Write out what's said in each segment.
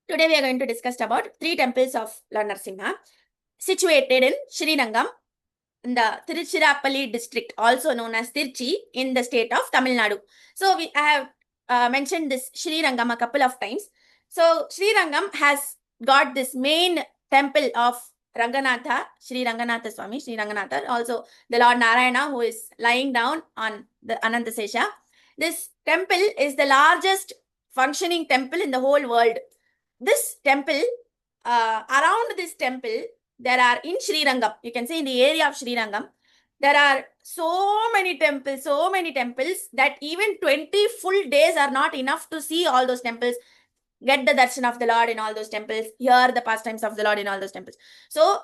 Today we are going to discuss about three temples of Lord Narasimha situated in Srirangam in the Tiruchirappalli district, also known as Tirchi, in the state of Tamil Nadu. So I have mentioned this Srirangam a couple of times. So Srirangam has got this main temple of Ranganatha, Sri Ranganatha Swami, Sri Ranganatha, also the Lord Narayana who is lying down on the Anantasesha. This temple is the largest functioning temple in the whole world. This temple, around this temple, there are in Srirangam, you can see in the area of Srirangam, there are so many temples that even 20 full days are not enough to see all those temples, get the darshan of the Lord in all those temples, hear the pastimes of the Lord in all those temples. So,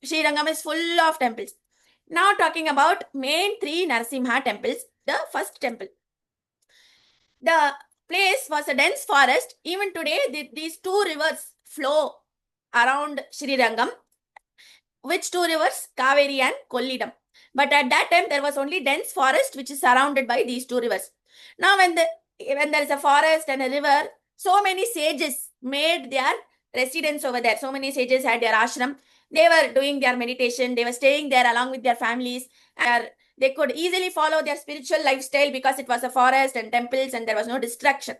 Srirangam is full of temples. Now, talking about main three Narasimha temples, the first temple. The place was a dense forest. Even today, these two rivers flow around Srirangam. Which two rivers? Kaveri and Kollidam. But at that time, there was only dense forest which is surrounded by these two rivers. Now, when there is a forest and a river, so many sages made their residence over there. So many sages had their ashram. They were doing their meditation. They were staying there along with their families. And they could easily follow their spiritual lifestyle because it was a forest and temples and there was no distraction.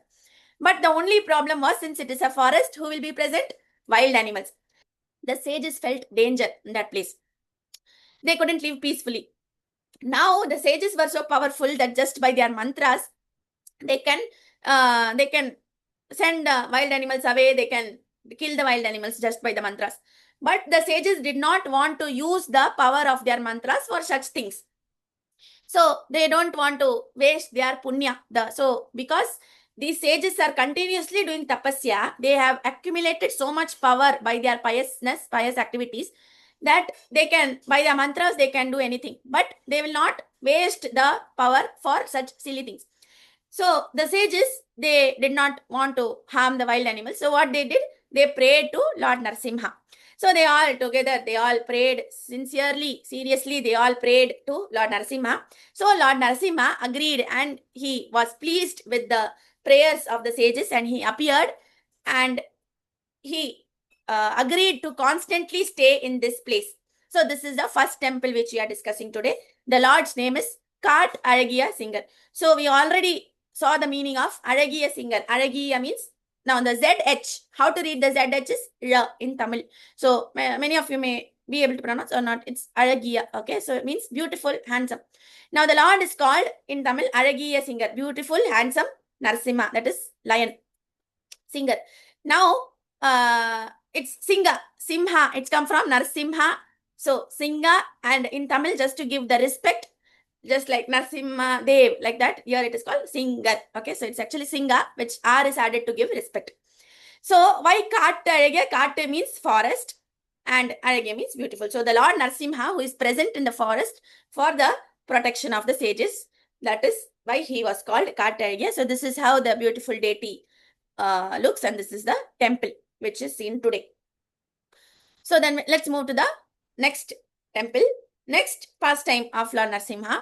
But the only problem was, since it is a forest, who will be present? Wild animals. The sages felt danger in that place. They couldn't live peacefully. Now the sages were so powerful that just by their mantras, they can send wild animals away. They can kill the wild animals just by the mantras. But the sages did not want to use the power of their mantras for such things. So they don't want to waste their punya. So because these sages are continuously doing tapasya, they have accumulated so much power by their pious activities, that they can, by their mantras, they can do anything. But they will not waste the power for such silly things. So the sages, they did not want to harm the wild animals. So what they did? They prayed to Lord Narasimha. So they all together, they all prayed sincerely, seriously, they all prayed to Lord Narasimha. So Lord Narasimha agreed and he was pleased with the prayers of the sages and he appeared and he agreed to constantly stay in this place. So this is the first temple which we are discussing today. The Lord's name is Kat Alagiya Singer. So we already saw the meaning of Alagiya Singer. Alagiya means, now the ZH, how to read the ZH is R in Tamil. So many of you may be able to pronounce or not. It's Alagiya. Okay, so it means beautiful, handsome. Now the Lord is called in Tamil Alagiya Singer, beautiful, handsome Narasimha, that is lion, singer. Now it's Singa, Simha, it's come from Narasimha. So Singa, and in Tamil, just to give the respect, just like Narasimha Dev, like that, here it is called Singer. Okay, so it's actually Singa, which R is added to give respect. So why Kat Alagiya? Kat means forest and Alagiya means beautiful. So the Lord Narasimha, who is present in the forest for the protection of the sages, that is why he was called Kat Alagiya. So this is how the beautiful deity looks, and this is the temple which is seen today. So then let's move to the next temple. Next pastime of Lord Narasimha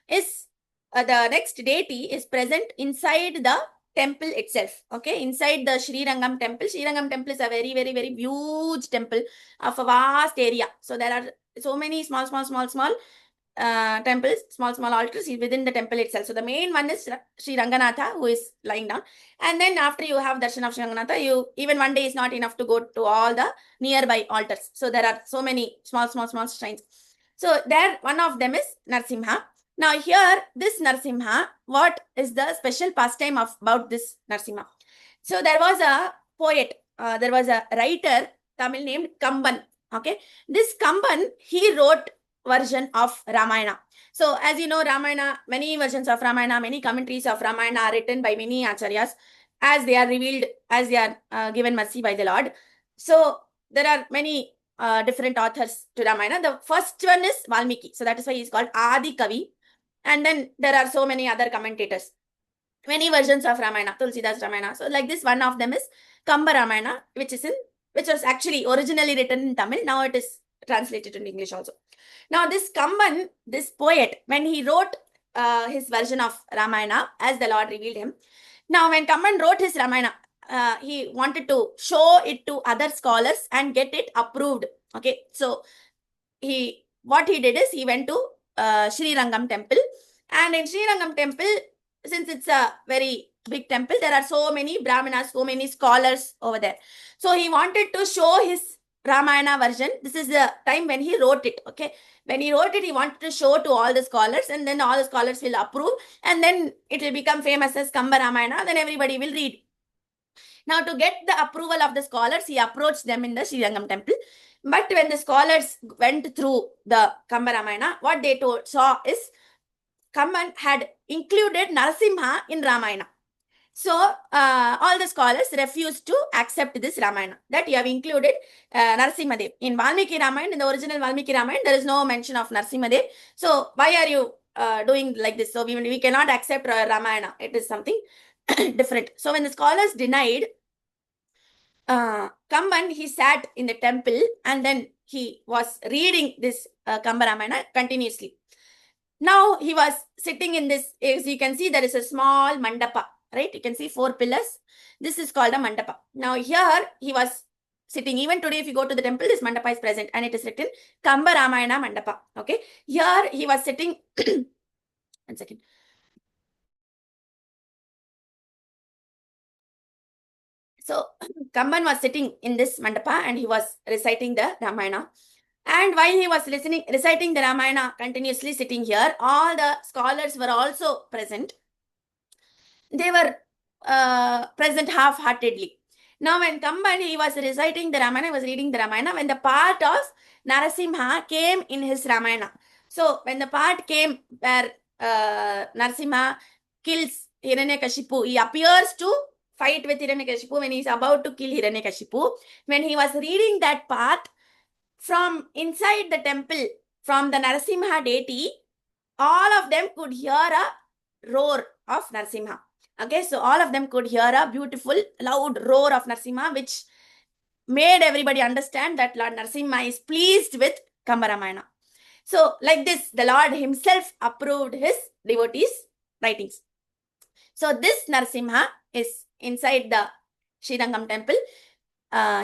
is the next deity is present inside the temple itself. Okay, inside the Srirangam temple. Srirangam temple is a very, very, very huge temple of a vast area. So there are so many small temples, small altars within the temple itself. So the main one is Sri Ranganatha, who is lying down. And then after you have darshan of Sri Ranganatha, even one day is not enough to go to all the nearby altars. So there are so many small shrines. So there, one of them is Narasimha. Now here, this Narasimha, what is the special pastime about this Narasimha? So there was a poet, there was a writer, Tamil named Kamban. Okay, this Kamban, he wrote version of Ramayana. So as you know, Ramayana, many versions of Ramayana, many commentaries of Ramayana are written by many acharyas as they are revealed, as they are given mercy by the Lord. So there are many different authors to Ramayana. The first one is Valmiki. So that is why he is called Adi Kavi. And then there are so many other commentators. Many versions of Ramayana, Tulsidas Ramayana. So like this, one of them is Kamba Ramayana, which was actually originally written in Tamil. Now it is translated in English also. Now this Kamban, this poet, when he wrote his version of Ramayana, as the Lord revealed him. Now when Kamban wrote his Ramayana, he wanted to show it to other scholars and get it approved. Okay, so what he did is he went to Sri Rangam temple, and in Sri Rangam temple, since it's a very big temple, there are so many Brahmanas, so many scholars over there. So he wanted to show his Ramayana version. This is the time when he wrote it. Okay, when he wrote it, he wanted to show to all the scholars, and then all the scholars will approve, and then it will become famous as Kamba Ramayana. Then everybody will read. Now, to get the approval of the scholars, he approached them in the Sri Rangam temple. But when the scholars went through the Kamba Ramayana, what they saw is Kamban had included Narasimha in Ramayana. So, all the scholars refused to accept this Ramayana, that you have included Narasimhadev. In Valmiki Ramayana, in the original Valmiki Ramayana, there is no mention of Narasimhadev. So, why are you doing like this? So, we cannot accept Ramayana. It is something different. So, when the scholars denied, Kamban, he sat in the temple and then he was reading this Kamba Ramayana continuously. Now he was sitting in this, as you can see, there is a small mandapa, right? You can see 4 pillars. This is called a mandapa. Now here he was sitting. Even today, if you go to the temple, this mandapa is present and it is written Kamba Ramayana Mandapa. Okay. Here he was sitting. 1 second. So Kamban was sitting in this mandapa and he was reciting the Ramayana. And while he was reciting the Ramayana continuously sitting here, all the scholars were also present. They were present half-heartedly. Now, when Kamban, he was reciting the Ramayana, he was reading the Ramayana, when the part of Narasimha came in his Ramayana. So, when the part came where Narasimha kills Hiranyakashipu, he appears to fight with Hiranyakashipu when he is about to kill Hiranyakashipu. When he was reading that part, from inside the temple, from the Narasimha deity, all of them could hear a roar of Narasimha. Okay, so all of them could hear a beautiful, loud roar of Narasimha, which made everybody understand that Lord Narasimha is pleased with Kamba Ramayana. So, like this, the Lord himself approved his devotees' writings. So, this Narasimha is inside the Sri Rangam temple.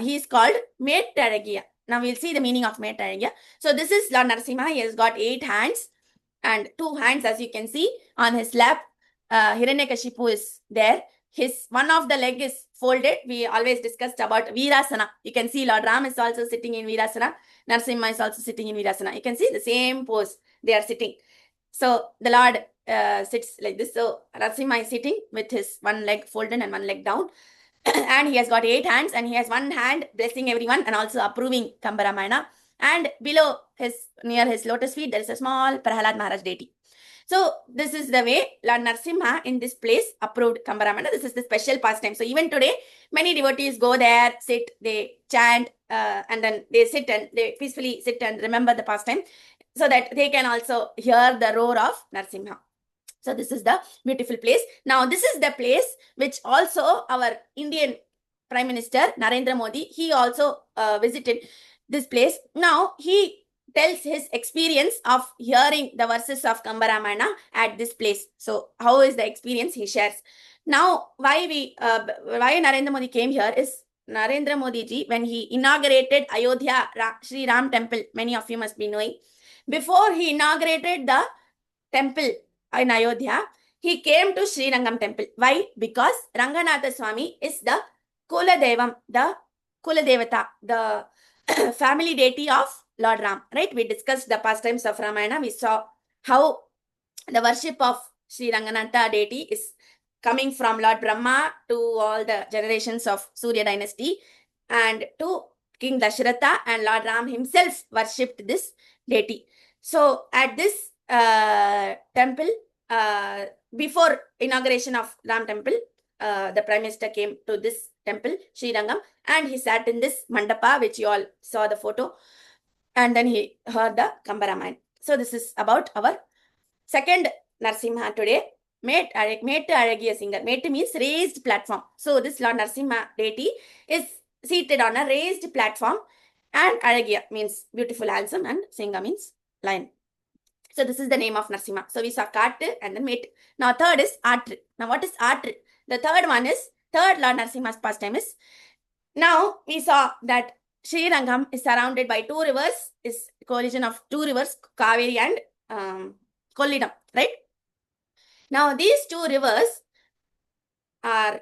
He is called Mettalagiya. Now, we'll see the meaning of Mettalagiya. So, this is Lord Narasimha. He has got 8 hands and 2 hands, as you can see, on his lap. Hiranyakashipu is there. One of the leg is folded. We always discussed about Virasana. You can see Lord Ram is also sitting in Virasana. Narasimha is also sitting in Virasana. You can see the same pose they are sitting. So the Lord sits like this. So Narasimha is sitting with his 1 leg folded and 1 leg down. And he has got 8 hands and he has 1 hand blessing everyone and also approving Kamba Ramayana. And below near his lotus feet, there is a small Prahalad Maharaj deity. So this is the way Lord Narasimha in this place approved Kamba Ramayana. This is the special pastime. So even today, many devotees go there, sit, they chant, and then they sit and they peacefully sit and remember the pastime so that they can also hear the roar of Narasimha. So this is the beautiful place. Now this is the place which also our Indian Prime Minister Narendra Modi, he also visited this place. Now he tells his experience of hearing the verses of Kamba Ramayana at this place. So how is the experience he shares? Now why Narendra Modi came here is Narendra Modi ji, when he inaugurated Ayodhya Sri Ram temple, many of you must be knowing, before he inaugurated the temple in Ayodhya, he came to Sri Rangam temple. Why? Because Ranganatha Swami is the Kuladevam, the Kuladevata, the family deity of Lord Ram, right? We discussed the pastimes of Ramayana. We saw how the worship of Sri Ranganatha deity is coming from Lord Brahma to all the generations of Surya dynasty and to King Dasharatha, and Lord Ram himself worshipped this deity. So at this temple, before inauguration of Ram temple, the Prime Minister came to this temple, Sri Rangam, and he sat in this mandapa, which you all saw the photo, and then he heard the Kamba Ramayana. So this is about our second Narasimha today. Mettalagiya singer. Mettu means raised platform. So this Lord Narasimha deity is seated on a raised platform, and Alagiya means beautiful, handsome, and Singa means lion. So this is the name of Narasimha. So we saw Kattu and then Mettu. Now third is Aatru. Now what is Aatru? The third one is third Lord Narasimha's pastime is, now we saw that Srirangam is surrounded by two rivers, is collision of two rivers, Kaveri and Kollidam, right? Now these two rivers are,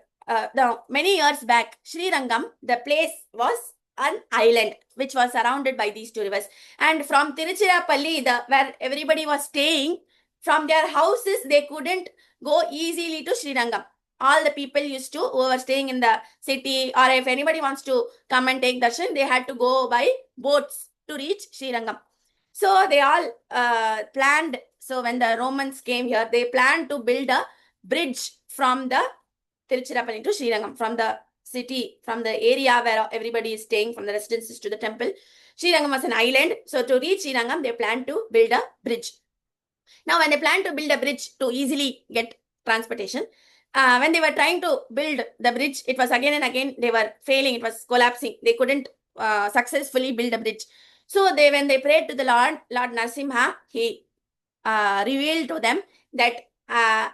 now many years back, Srirangam, the place was an island which was surrounded by these two rivers. And from Tiruchirappalli, where everybody was staying, from their houses, they couldn't go easily to Srirangam. All the people used to, who were staying in the city, or if anybody wants to come and take darshan, they had to go by boats to reach Srirangam. So they all planned, so when the Romans came here, they planned to build a bridge from the Tiruchirappalli to Srirangam, from the city, from the area where everybody is staying, from the residences to the temple. Srirangam was an island, so to reach Srirangam, they planned to build a bridge. Now, when they planned to build a bridge to easily get transportation, when they were trying to build the bridge, it was again and again, they were failing, it was collapsing. They couldn't successfully build a bridge. So when they prayed to the Lord Narasimha, he revealed to them that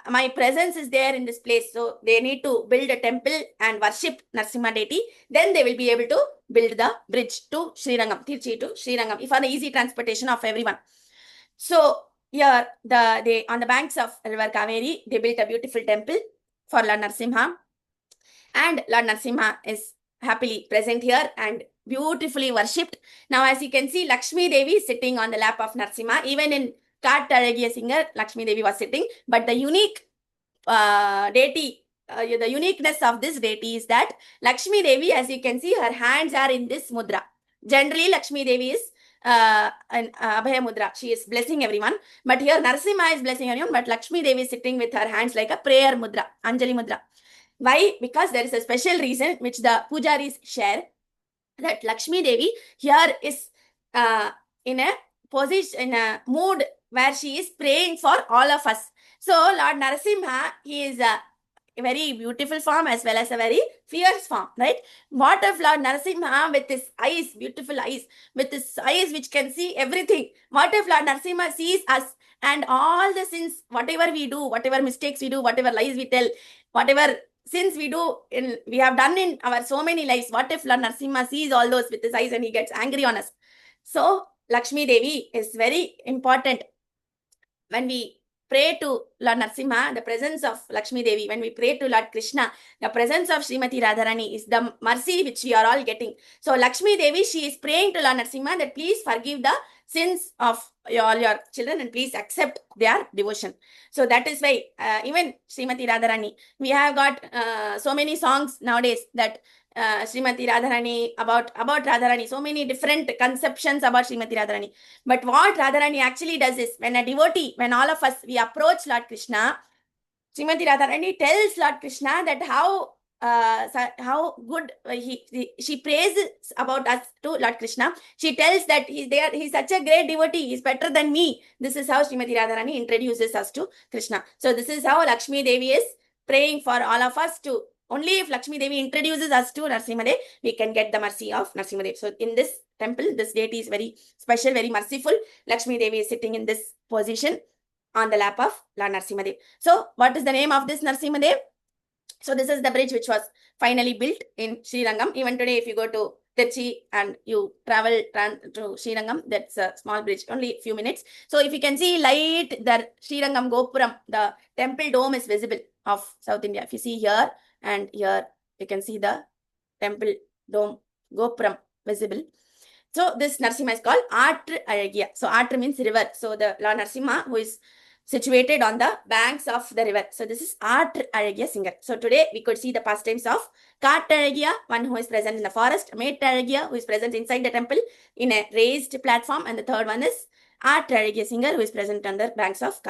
my presence is there in this place. So they need to build a temple and worship Narasimha deity. Then they will be able to build the bridge to Srirangam, Tirchi to Srirangam, for the easy transportation of everyone. So here, they on the banks of river Kaveri, they built a beautiful temple for Lord Narasimha. And Lord Narasimha is happily present here and beautifully worshipped. Now, as you can see, Lakshmi Devi is sitting on the lap of Narasimha. Even in Kattalagiya Singer, Lakshmi Devi was sitting. But the unique deity, the uniqueness of this deity is that Lakshmi Devi, as you can see, her hands are in this mudra. Generally, Lakshmi Devi is an Abhaya Mudra. She is blessing everyone. But here, Narasimha is blessing everyone. But Lakshmi Devi is sitting with her hands like a prayer mudra, Anjali Mudra. Why? Because there is a special reason which the pujaris share, that Lakshmi Devi here is in a position, in a mood where she is praying for all of us. So Lord Narasimha, he is a very beautiful form as well as a very fierce form, right? What if Lord Narasimha with his eyes, beautiful eyes, with his eyes which can see everything, what if Lord Narasimha sees us and all the sins, whatever we do, whatever mistakes we do, whatever lies we tell, whatever sins we do, we have done in our so many lives, what if Lord Narasimha sees all those with his eyes and he gets angry on us? So Lakshmi Devi is very important. When we pray to Lord Narasimha, the presence of Lakshmi Devi, when we pray to Lord Krishna, the presence of Srimati Radharani is the mercy which we are all getting. So Lakshmi Devi, she is praying to Lord Narasimha that please forgive the sins of all your children and please accept their devotion. So that is why even Srimati Radharani, we have got so many songs nowadays that Srimati Radharani, about Radharani, so many different conceptions about Srimati Radharani. But what Radharani actually does is, when a devotee, when all of us, we approach Lord Krishna, Srimati Radharani tells Lord Krishna that how good she praises about us to Lord Krishna. She tells that he's such a great devotee, he's better than me. This is how Srimati Radharani introduces us to Krishna. So this is how Lakshmi Devi is praying for all of us to. Only if Lakshmi Devi introduces us to Narasimha, we can get the mercy of Narasimha. So in this temple, this deity is very special, very merciful. Lakshmi Devi is sitting in this position on the lap of Lord Narasimha. So what is the name of this Narasimha? So this is the bridge which was finally built in Srirangam. Even today, if you go to Tirchi and you travel to Srirangam, that's a small bridge, only a few minutes. So if you can see light, the Srirangam Gopuram, the temple dome is visible of South India. If you see here and here, you can see the temple dome Gopuram visible. So this Narasimha is called Aatru Azhagiya. So Aatru means river. So the Lord Narasimha, who is situated on the banks of the river. So this is Aatru Azhagiya singer. So today we could see the pastimes of Kattalagiya, one who is present in the forest, Mettu Azhagiya, who is present inside the temple in a raised platform, and the third one is Aatru Azhagiya singer, who is present on the banks of Kaveri.